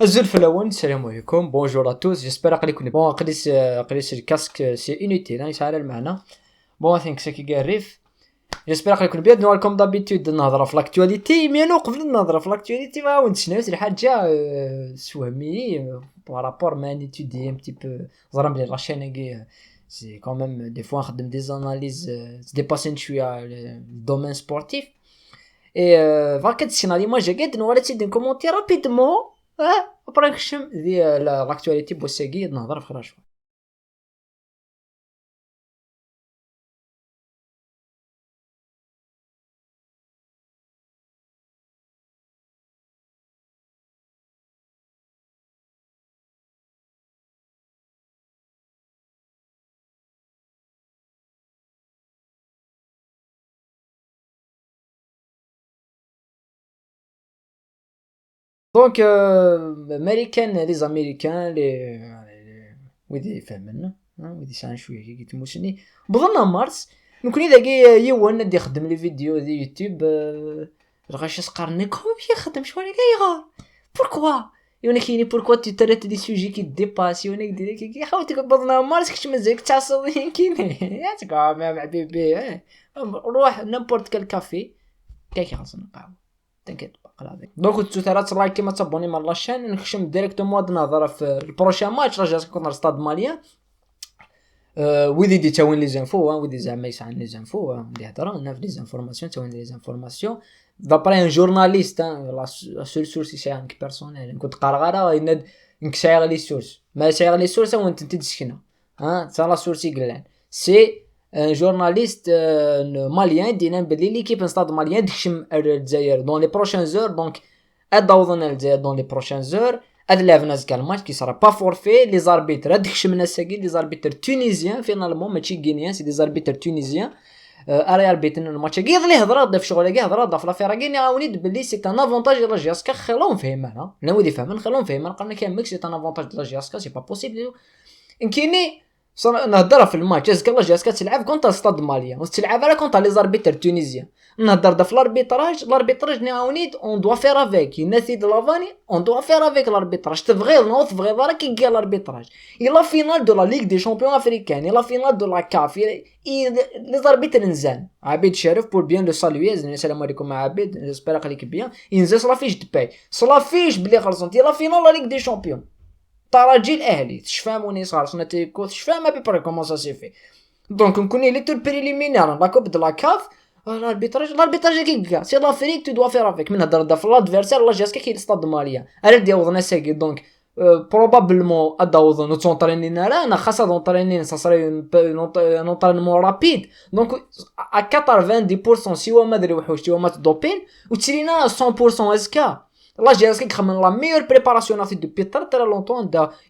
الزلف الأول السلام عليكم بونجور ا توس جيسبر قال يكون بون قليس الكاسك سي انوتيل يسهل المعنى بون ثينك ساكي قاريف جيسبر قال يكون بيان نوال كوم دابيتود نهضر في لاكتواليتي ميانو قبل نهضر في لاكتواليتي ما ونتشناوت الحاجة سوهمي بارابور ما نيتودي ام تي بو زرا بلي لاشين سي كوميم دي فوا نخدم دي زاناليز ديباسين شوية الدومين سبورتيف اي فاك تسينالي ما جا قاد نوال تيدي نكومونتي رابيدمون ابرا نخشم ذي لاكتواليتي بوساكي نهضر في خرا شويه. دونك امريكان لي زاميريكان ويدي فهمنا ويدي سان شويه كي تموسني بغنا مارس نكون اذا كي يوان ندي يخدم لي فيديو دي يوتيوب الغاش سقرني كوم يخدم شويه كي غار بوركوا يونا كايني بوركوا تي تريت دي سوجي كي ديباسي يونا كدير كي حاولت بغنا مارس كش مزيك تصل كاين يا تقع مع بيبي روح نيمبورت كال كافي كي خاصنا نقاو تنكيت باقي هذيك دونك تثارات لايك كيما تابوني مع لاشين نخشم ديريكتومون نهضر في البروشان ماتش راه جات كون ستاد ماليان ويدي دي تاوين لي زانفو ويدي زعما يسعن لي زانفو ندي هضره انا في لي زانفورماسيون تاوين لي زانفورماسيون دابري ان جورناليست لا سول سورس يسعن بيرسونيل كنت قارغاره يند نكساير لي سورس ما ساير لي سورس وانت تسكنه تا لا سورس يقلان سي ان جورناليست ماليان دينا بلي ليكيب نستاد ماليان دخشم الجزائر دون لي بروشين زور دونك اداوضنا الجزائر دون لي بروشين زور هاد لافناز كاع الماتش كي صرا با فورفي لي زاربيتر دخشمنا ساكي لي زاربيتر تونيزيان فينالمون ماشي غينيان سي دي زاربيتر تونيزيان اريال بيتن الماتش كي يضلي هضره في شغل كي هضره في لافير كي نعاوني بلي سي ان افونتاج لا جياسكا خلون فهم انا نودي فهم خلون فهم قالنا كاين ميكس سي ان افونتاج لا جياسكا سي با بوسيبل كايني نهضر في الماتش جاسكا جاسكا تلعب كونتا ستاد ماليا وتلعب على كونتا لي زاربيتر تونيزيان نهضر في الاربيتراج نعاونيت اون دوا فير افيك ناسي د لافاني اون دوا فير افيك الاربيتراج تبغي نوض تبغي راه كي قال الاربيتراج الا فينال دو لا ليغ دي شامبيون افريكان الا فينال دو لا كاف لي زاربيتر نزان عبيد شرف بور بيان لو سالوي السلام عليكم عبيد جيسبر عليك بيان ينزل صلافيش دبي صلافيش بلي خلصتي لا فينال لا ليغ دي شامبيون طراجي الاهلي تشفاموني صار سنتي كوت شفام بي بري كومون سا سي في دونك نكوني لي تور بريليمينير لا كوب دو لا كاف الاربيتراج كي سي لافريك تو دوا فير افيك من هضر في لادفيرسير لا جاسكا كي ستاد ماليا انا ديوضنا ساكي دونك بروبابلمون اداوض نو تونطرينين انا خاصه دونطرينين سا سري نونطرينمون رابيد دونك ا 90% سيوا ما دري وحوش سيوا ما دوبين وتسرينا 100% اسكا là j'ai inscrit comme la meilleure préparation à fait depuis très longtemps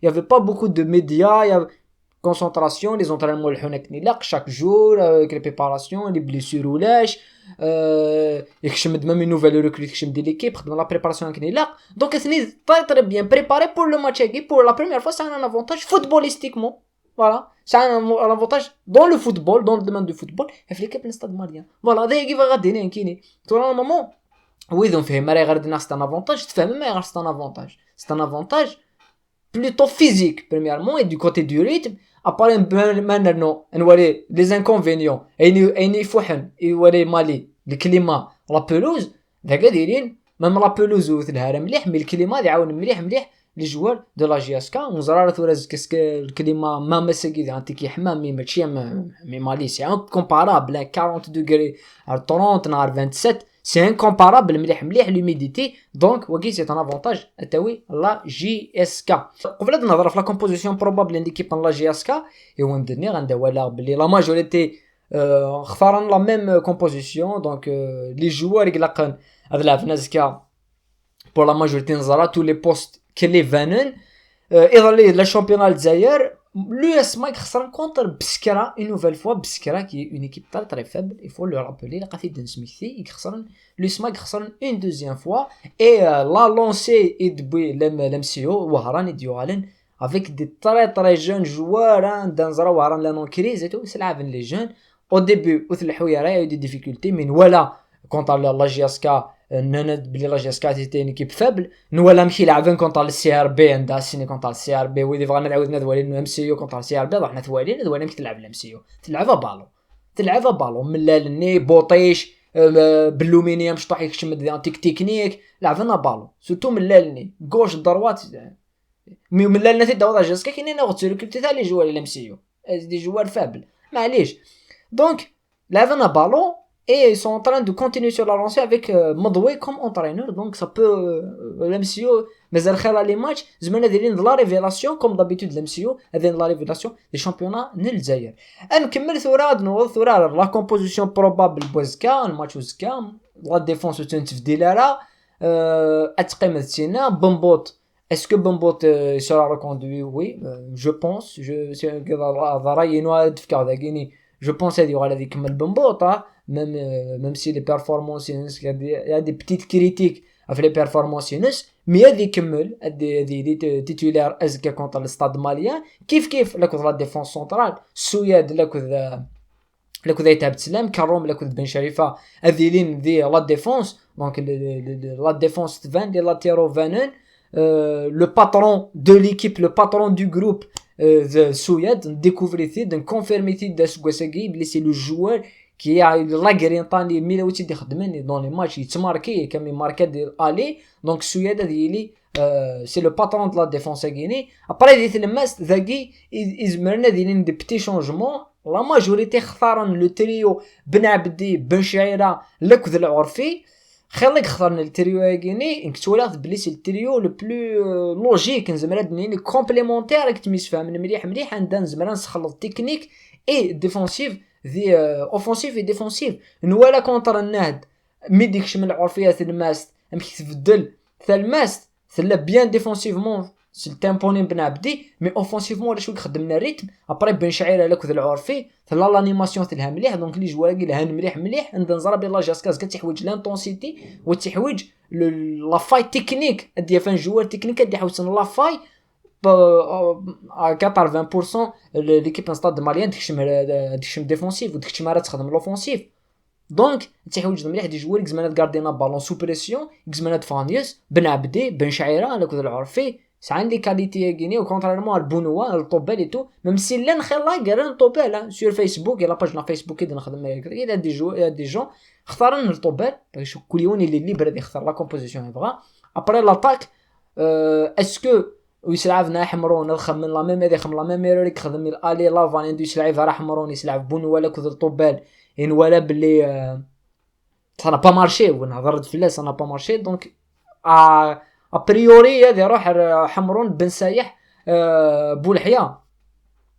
il y avait pas beaucoup de médias il y avait concentration les entraînements le chaque jour avec les préparations les blessures ou lâche et que je me demande une nouvelle recrue que je me dis l'équipe dans la préparation donc c'est très bien préparé pour le match pour la première fois c'est un avantage footballistiquement voilà c'est un avantage dans le football dans le domaine du football et l'équipe de stade malien voilà ده يجي غادي نكيني tout le moment oui donc فهم راه غير دينا c'est un avantage تفهم ما غير c'est un avantage plutôt physique premièrement et du côté du rythme après maintenant نوري les inconvénients اين فحن يوري مالي الكليما لا بلوز داك دايرين ميم لا بلوز وثلها راه مليح مي الكليما يعاون مليح لي جوار دو لا جي اس كا وزراره ثورز كاسك الكليما ما مسكي انتي حمام مي ماشي مي مالي سي ان كومبارابل 40 دوغري 30 نهار 27 c'est incomparable مليح l'humidité donc وكي c'est un avantage التوي لا جي اس كا قبل نهضر في لا كومبوزيسيون بروبابل ليكيب لا جي اس كا ايوا ندني غندوالها بلي لا ماجوريتي اختارن لا ميم كومبوزيسيون دونك لي جوار يقلقن هاد لعبنا كا بور لا ماجوريتي نزرا تو لي بوست كلي فانن ايضا لا شامبيون الجزائر l'US Mag خسران كونتر بسكرة une nouvelle fois بسكرة qui est une équipe très faible il faut le rappeler لقى دن سميثي خسران l'US Mag خسران une deuxième fois et la lancée et depuis l'MCO وهران يديوالن avec des très jeunes joueurs دنزرا وهران لانون كريز et tout c'est لعبن les jeunes au début وثلحوا يا راهي des difficultés mais voilà contre la GSK نانا بلي لا جاسكا تي نيكيب فابل نوالا مشي لاعبين كونطال السي ار بي عندها سيني كونطال السي ار بي ويدي بغا نعاود ندوالي ام سي يو كونطال السي ار بي رحنا ثوالين مش تلعب الام سي يو تلعبها بالو من لالني بوطيش باللومينيوم شطح يكشم ديال تكنيك لعبنا بالو سورتو من لالني غوش دروات من لالنا تداو جاسكا كاينين غوتيرو كنتي تاع لي جوار الام سي يو دي جوار فابل معليش دونك لعبنا بالو. Et ils sont en train de continuer sur la lancée avec Modoué comme entraîneur. Donc ça peut l'MCO mais les matchs زمانا دايرين de la révélation comme d'habitude l'MCO هذين la révélation des championnats نيل نكمل ثورة la composition probable بوزكا الماتش وزكا la défense تنتفدي لها اتقيم تسينا بومبوت. Est-ce que Bombot sera reconduit? Oui, je pense. Je pense qu'il y aura la comme Bombot, même si les performances, il y a des petites critiques avec les performances, mais il y a des titulaires contre le stade malien. Kif la défense centrale, Souyad la كذا يتعب تسلام كروم la كذا بن شريفة هذيلين ذي la défense donc la défense تفان les latéraux vanun le patron de l'équipe le patron du groupe Souyad découvrir de confirmer de Squasagui بلي c'est le joueur qui a la guérintani ميلوتي دي خدمني dans les matchs يتماركي كم يماركا ديال الي donc Souyad هذيلي c'est le patron de la défense à Guinée. Après dit le mast ذاكي يزمرنا ديالين دي بتي شونجمون لا ماجوريتي اختارن لو تريو بن عبدي بن شعيره لكذ العرفي خليك اختارنا التريو اغيني نكتولات بلي سي التريو لو بلو لوجيك نزمرا دنيني كومبليمونتير كتميس فاهم مليح عندنا نزمرا نسخلط تكنيك اي ديفونسيف ذي اوفونسيف اي ديفونسيف نوالا كونتر النهد مي ديكش من العرفيات الماست امشي تبدل ثالماست ثلا بيان ديفونسيفمون سي التيمبونين بن عبدي مي اوفونسيفمون ولا شويه خدمنا الريتم ابري بن شعيره لك ذا العرفي ثلا لانيماسيون تلها مليح دونك لي جوار لها مليح عندنا نزرا بلا جاسكاز كتحويج لانتونسيتي وتحويج لا فاي تكنيك ديال فان جوار تكنيك دي حوسن لا فاي ا 80% ليكيب نستاد ماليان ديكشم ديفونسيف وديكشم راه تخدم لوفونسيف دونك تحويج مليح دي جوار زمانات غاردينا بالون سو بريسيون زمانات فانيس بن عبدي بن شعيره لك ذا العرفي سا عندي كاليتي غيني و كونتريرمون البونوا الطوبال اي تو ميم سي لا نخلا غير طوبال سور فيسبوك يلا باج نا فيسبوك كي نخدم الى دي جون اختارن الطوبال باش كل يوم اللي ليبر دي يختار لا كومبوزيسيون يبغى ابري لاتاك اسكو ويسلعبنا حمرون نخمم لا ميم هذه خم لا ميم يوريك خدم الالي لافان ندو يسلعب راه حمرون يسلعب بونوا ولا كذا الطوبال ان ولا بلي ça n'a pas marché ونهضرت في لاس ça n'a pas marché donc ابريوري هذه روح حمرون بن سايح بولحيا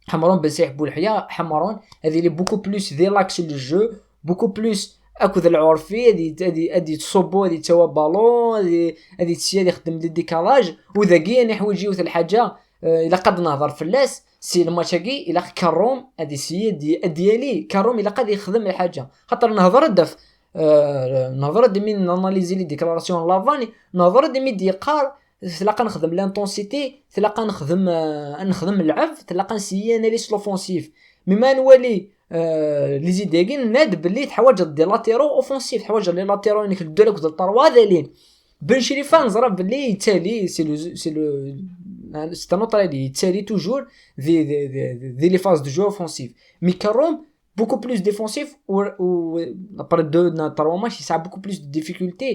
حمرون بن سايح بولحيا حمرون هذه لي بوكو بلوس دي لاكس لو جو بوكو بلوس اكو العرفي هذه تصوبو هذه توا بالون هذه تسيا يخدم دي ديكالاج وذاكي انا حوايج يوث الحاجه الا قد نهضر في اللاس سي الماتشاكي الا كروم هذه سي ديالي كروم الا قد يخدم الحاجه خاطر نهضر الدف نهضر دمي ناناليزي لي ديكلاراسيون لافاني نهضر دمي ديقار تلاقى نخدم لانتونسيتي تلاقى نخدم اللعب تلاقى نسيي اناليز لوفونسيف مما نولي لي زيديغين ناد بلي تحواج دي لاتيرو اوفونسيف تحواج لي لاتيرو نيك الدولك د الطروا دالين بن شريفان زرا بلي يتالي سي لو ستانوطري دي يتالي توجور دي لي فاز دو جو اوفونسيف مي كروم beaucoup plus défensif ou après 2-3 matchs ça a beaucoup plus de difficultés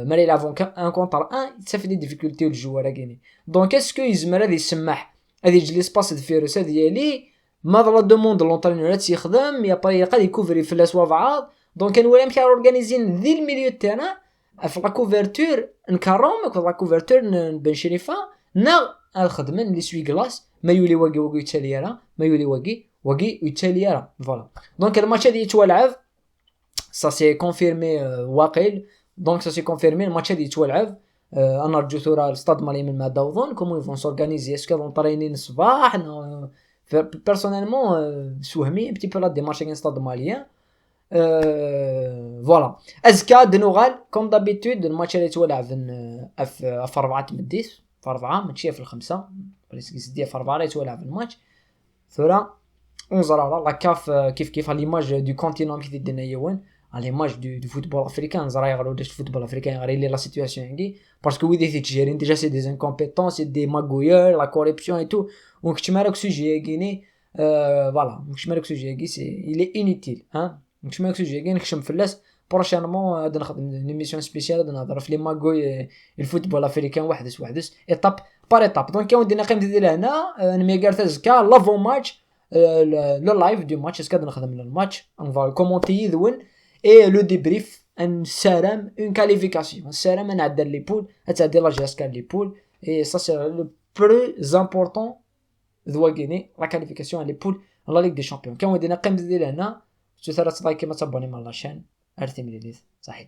mais il avant un contre un ça fait des difficultés le joueur à gagner donc est-ce que يزمر هذه يسمح هذه يجي ليسباس الفيروس ديالي ما لا دوموند لونطرينور تيخدم يا بري قال يكوفري في الاسوا بعض دونك كان ولا مشى اورغانيزين ذي الميليو تاعنا في لا كوفرتور نكروم في لا كوفرتور بن شريفه نا الخدمه لي سوي كلاس ما يولي واقي يتالي ما يولي واقي يتالي فوالا دونك الماتش هذا يتولعب ça c'est confirmé واقيل donc ça c'est confirmé الماتش هذا يتولعب انا رجو ثورة الاستاد مالي من ما داوظون كومون يفون سورغانيزي اسكو فون طرينين الصباح بيرسونيلمون سوهمي بتي بو لا ديمارش كاين ستاد ماليان فوالا ازكا دنوغال كوم دابيتود الماتش اللي يتولعب في 4 تمديس في 4 ماشي في 5 بليسكي سديه في 4 يتولعب الماتش ثورة 11 لا كاف كيف ليماج دو كونتينون كي دينا يوان على ماتش دو فوتبول افريكان زرا يغلو داش الفوتبول افريكان غير لي لا سيتوياسيون هادي باسكو ويدي تيجيرين ديجا سي دي انكومبيتونس سي دي ماغويور لا كوريبسيون اي تو دونك تما راك سوجي كيني فوالا دونك تما راك سوجي كي سي الي انوتيل ها دونك تما راك سوجي كي نخشم فلاس بروشينمون غادي نخدم ليميسيون سبيسيال غادي نهضر في لي ماغوي الفوتبول افريكان وحدس ايطاب بار ايطاب دونك يا ودي نقيم ديال هنا نمي قالت كاع لافون ماتش لو لايف دو ماتش اسكاد نخدم الماتش اون فا كومونتي يذون اي لو ديبريف ان سلام اون كاليفيكاسيون السلام انا عدى لي بول تعدي لا جاسكا لي بول اي سا سي لو بلو امبورطون ذوا غيني لا كاليفيكاسيون لي بول لا ليغ دي شامبيون كان ودي نقيم ديال هنا ثلاث لايك ما تابوني مع لاشين ارتي مليليز صحيت